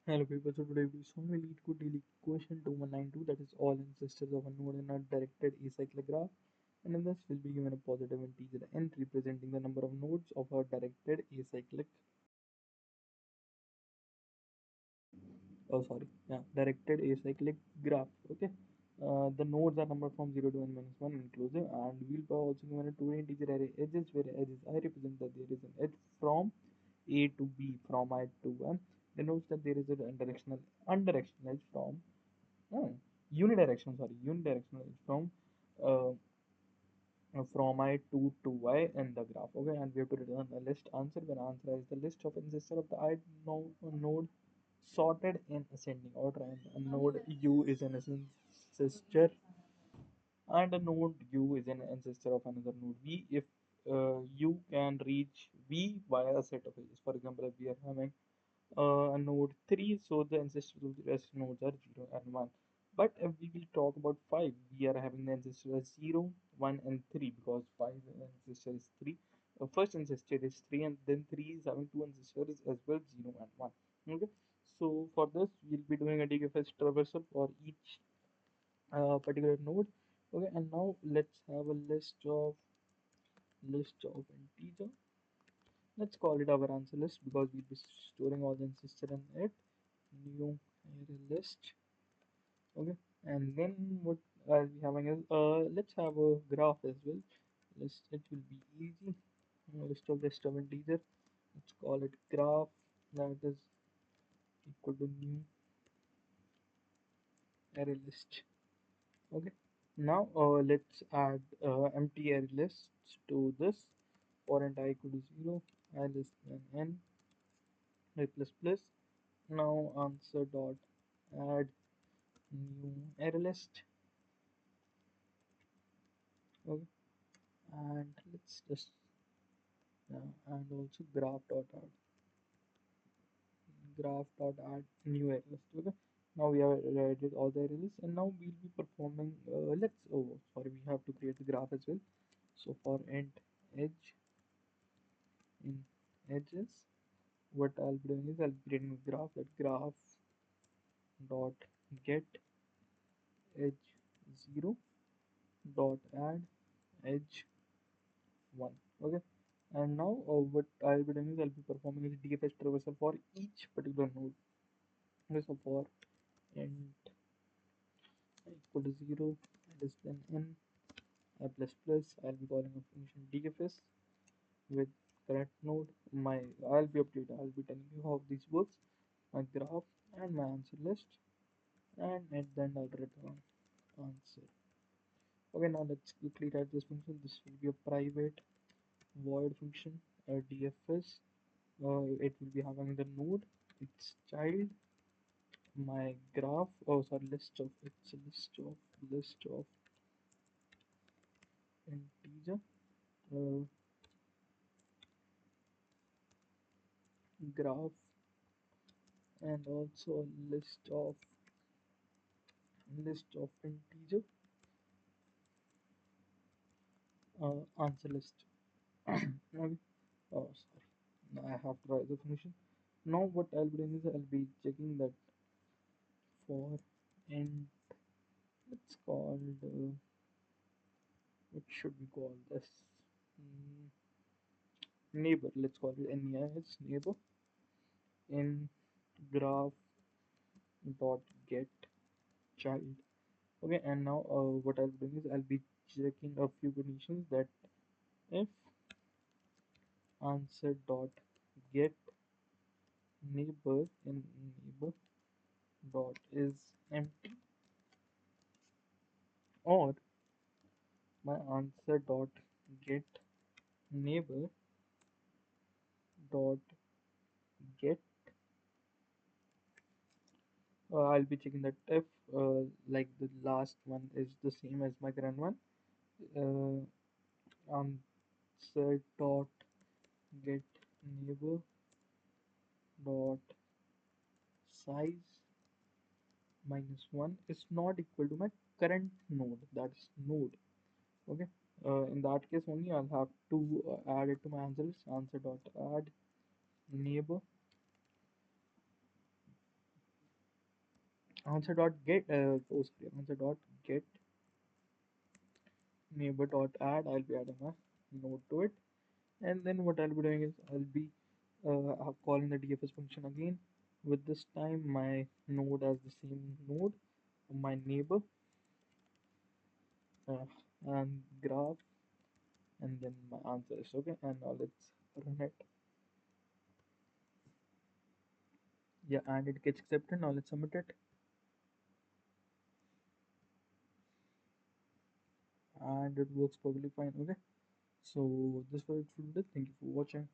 Hello people, so today we saw a LeetCode daily question 2192, that is all ancestors of a node in a directed acyclic graph, and in this will be given a positive integer n representing the number of nodes of a directed acyclic, directed acyclic graph. Okay, the nodes are numbered from 0 to n minus 1 inclusive, and we'll be also given a 2 integer array edges where edges I represent that there is an edge from a to b, from I to 1 denotes that there is a undirectional edge from no, unidirectional is uh, from I to Y in the graph. Okay, and we have to return a list answer where answer is the list of ancestor of the I node sorted in ascending order, and a node U is an ancestor, and a node U is an ancestor of another node V if U can reach V via a set of edges. For example, if we are having a node 3, so the ancestors of the rest nodes are 0 and 1. But if we will talk about 5, we are having the ancestor as 0, 1 and 3, because 5 ancestor is 3. First ancestor is 3, and then 3 is having two ancestors as well, 0 and 1. Okay, so for this we'll be doing a DFS traversal for each particular node. Okay, and now let's have a list of integer. Let's call it our answer list because we'll be storing all the ancestor in it. New array list. Okay, and then what I'll be having is let's have a graph as well. List, it will be easy. List of integer. Let's call it graph. That is equal to new array list. Okay. Now let's add empty array lists to this. For int I equal to 0, I less than n, I plus plus. Now answer dot add new array list. Okay, and let's just and also graph dot add new array list. Okay, now we have added all the array lists, and now we'll be performing let's oh sorry, we have to create the graph as well. So for int edge in edges, what I'll be doing is I'll be creating a graph, that graph dot get edge 0 dot add edge 1. Okay, and now what I'll be doing is I'll be performing a DFS traversal for each particular node. Okay, so for int equal to 0 less than n I plus plus, I'll be calling a function DFS with current node. I'll be telling you how this works, my graph and my answer list, and at the end I'll return answer. Okay, now let's quickly write this function. This will be a private void function, DFS. It will be having the node, its child, my graph. Oh, sorry, it's a list of integer, uh, graph, and also list of integer, answer list. Okay. Oh, sorry. Now I have to write the function. Now what I'll be doing is I'll be checking that for int. Let's call what should we call this? Mm, Neighbor. Let's call it NEIS neighbor in graph dot get child. Okay, and now what I'll be doing is I'll be checking a few conditions, that if answer dot get neighbor in neighbor dot is empty, or my answer dot get neighbor dot get, I'll be checking that if like the last one is the same as my current one, uh, answer dot get neighbor dot size minus 1 is not equal to my current node, that's node. Okay, in that case only I'll have to add it to my answer dot add neighbor answer dot get oh sorry answer dot get neighbor dot add. I'll be adding a node to it, and then what I'll be doing is I'll be calling the DFS function again, with this time my node as the same node, my neighbor, uh, and graph, and then my answer is okay. And now let's run it. Yeah, and it gets accepted. Now let's submit it, and it works perfectly fine. Okay, so this was it for today. Thank you for watching.